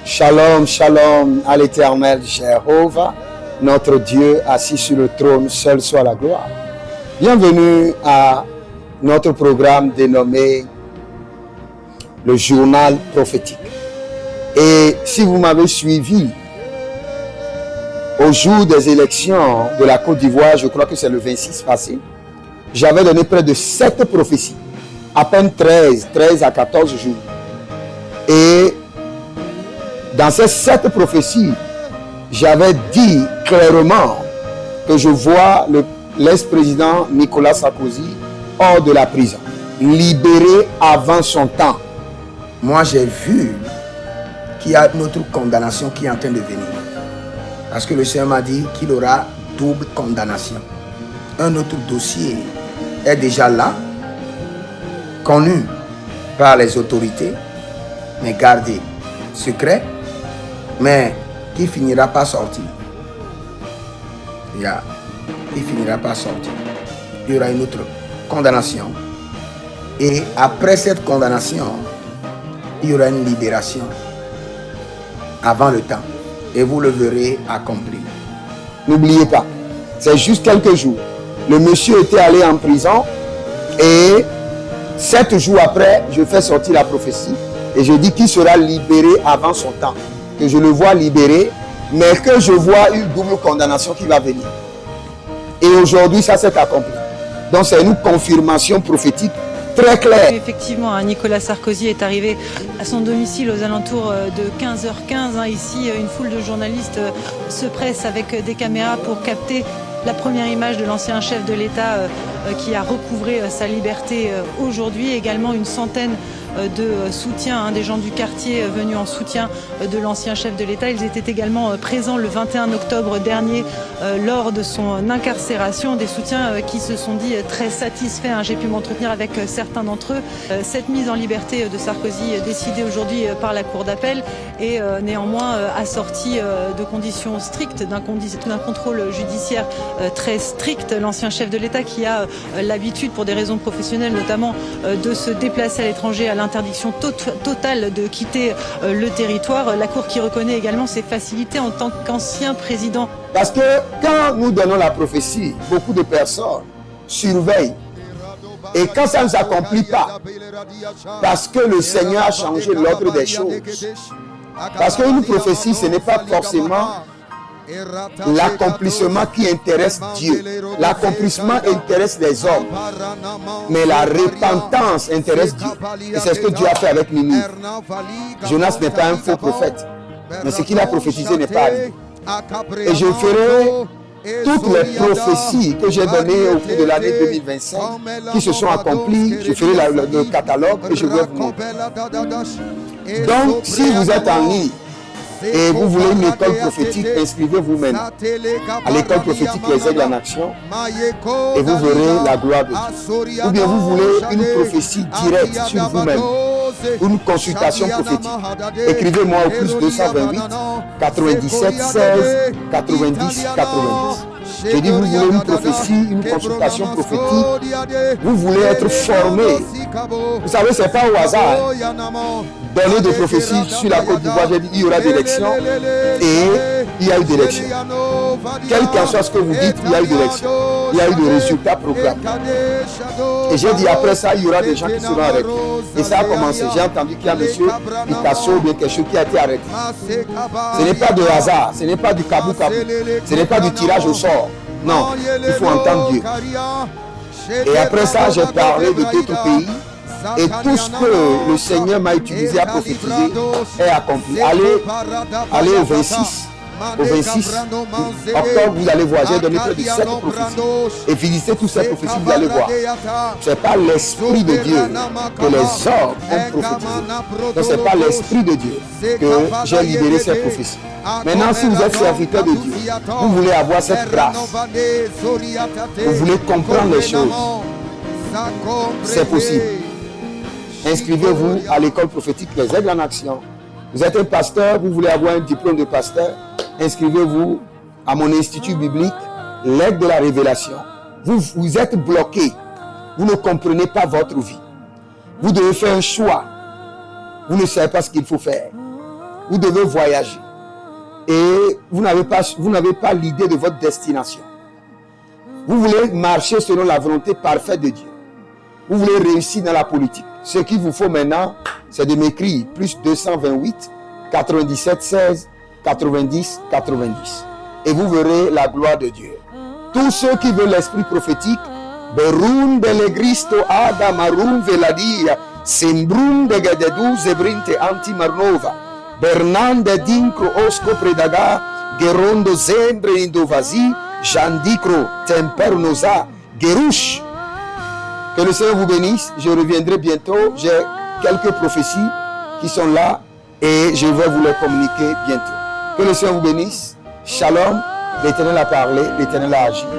Shalom, shalom à l'Éternel Jéhovah, notre Dieu assis sur le trône, seul soit la gloire. Bienvenue à notre programme dénommé le journal prophétique. Et si vous m'avez suivi au jour des élections de la Côte d'Ivoire, je crois que c'est le 26 passé, j'avais donné près de 7 prophéties, à peine 13 à 14 jours. Et dans ces 7 prophéties, j'avais dit clairement que je vois l'ex-président Nicolas Sarkozy hors de la prison, libéré avant son temps. Moi, j'ai vu qu'il y a une autre condamnation qui est en train de venir. Parce que le Seigneur m'a dit qu'il aura double condamnation. Un autre dossier est déjà là, connu par les autorités, mais gardé secret, mais qui finira par sortir. Il finira par sortir. Il y aura une autre condamnation. Et après cette condamnation, il y aura une libération avant le temps. Et vous le verrez accompli. N'oubliez pas, c'est juste quelques jours. Le monsieur était allé en prison et 7 jours après, je fais sortir la prophétie et je dis qu'il sera libéré avant son temps. Que je le vois libéré, mais que je vois une double condamnation qui va venir. Et aujourd'hui, ça s'est accompli. Donc c'est une confirmation prophétique très claire. Effectivement, Nicolas Sarkozy est arrivé à son domicile aux alentours de 15h15. Ici, une foule de journalistes se presse avec des caméras pour capter la première image de l'ancien chef de l'État qui a recouvré sa liberté aujourd'hui. Également une centaine de soutien, des gens du quartier venus en soutien de l'ancien chef de l'État. Ils étaient également présents le 21 octobre dernier lors de son incarcération. Des soutiens qui se sont dit très satisfaits. J'ai pu m'entretenir avec certains d'entre eux. Cette mise en liberté de Sarkozy décidée aujourd'hui par la Cour d'appel est néanmoins assortie de conditions strictes, d'un contrôle judiciaire très strict. L'ancien chef de l'État qui a l'habitude, pour des raisons professionnelles notamment, de se déplacer à l'étranger, à l'interdiction totale de quitter le territoire. La Cour qui reconnaît également ses facilités en tant qu'ancien président. Parce que quand nous donnons la prophétie, beaucoup de personnes surveillent. Et quand ça ne s'accomplit pas, parce que le Seigneur a changé l'ordre des choses. Parce qu'une prophétie, ce n'est pas forcément l'accomplissement qui intéresse Dieu. L'accomplissement intéresse les hommes. Mais la repentance intéresse Dieu. Et c'est ce que Dieu a fait avec Ninive. Jonas n'est pas un faux prophète. Mais ce qu'il a prophétisé n'est pas arrivé. Et je ferai toutes les prophéties que j'ai données au cours de l'année 2025 qui se sont accomplies. Je ferai le catalogue et je vais vous montrer. Donc, si vous êtes en ligne et vous voulez une école prophétique, inscrivez-vous maintenant à l'école prophétique Les Aigles en Action et vous verrez la gloire de Dieu. Ou bien vous voulez une prophétie directe sur vous-même, une consultation prophétique. Écrivez-moi au plus 228 97 16 90 90. Je dis, vous voulez une prophétie, une consultation prophétique, vous voulez être formé. Vous savez, ce n'est pas au hasard. Donner des prophéties sur la Côte d'Ivoire, j'ai dit, il y aura des élections et il y a eu des élections. Quel qu'en soit ce que vous dites, il y a eu des élections. Il y a eu des résultats programmés. Et j'ai dit, après ça, il y aura des gens qui seront arrêtés. Et ça a commencé. J'ai entendu qu'il y a M. Picasso ou bien quelque chose qui a été arrêté. Ce n'est pas de hasard, ce n'est pas du kabou-kabou, ce n'est pas du tirage au sort. Non, il faut entendre Dieu. Et après ça, j'ai parlé de d'autres pays. Et tout ce que le Seigneur m'a utilisé à prophétiser est accompli. Allez au 26. Au 26 octobre, vous allez voir, j'ai donné près de 7 prophéties. Et visitez toutes ces prophéties, vous allez voir. Ce n'est pas l'Esprit de Dieu que les hommes ont prophétisé. Donc ce n'est pas l'Esprit de Dieu que j'ai libéré ces prophéties. Maintenant, si vous êtes serviteur de Dieu, vous voulez avoir cette grâce, vous voulez comprendre les choses, c'est possible. Inscrivez-vous à l'école prophétique Les Aigles en Action. Vous êtes un pasteur, vous voulez avoir un diplôme de pasteur, inscrivez-vous à mon institut biblique, l'aide de la révélation. Vous êtes bloqué, vous ne comprenez pas votre vie. Vous devez faire un choix. Vous ne savez pas ce qu'il faut faire. Vous devez voyager. Et vous n'avez pas l'idée de votre destination. Vous voulez marcher selon la volonté parfaite de Dieu. Vous voulez réussir dans la politique. Ce qu'il vous faut maintenant, c'est de m'écrire plus 228 97 16 90 90. Et vous verrez la gloire de Dieu. Tous ceux qui veulent l'esprit prophétique, Berum Belegristo Ada Marum Veladia, Sembrum de Gadedu Zebrinte Antimarnova, Bernande Dincro Osco Predaga, Gerondo Zembre Indovasi, Jandicro Tempernosa, Gerouche. Que le Seigneur vous bénisse. Je reviendrai bientôt. J'ai quelques prophéties qui sont là et je vais vous les communiquer bientôt. Que le Seigneur vous bénisse. Shalom. L'Éternel a parlé, l'Éternel a agi.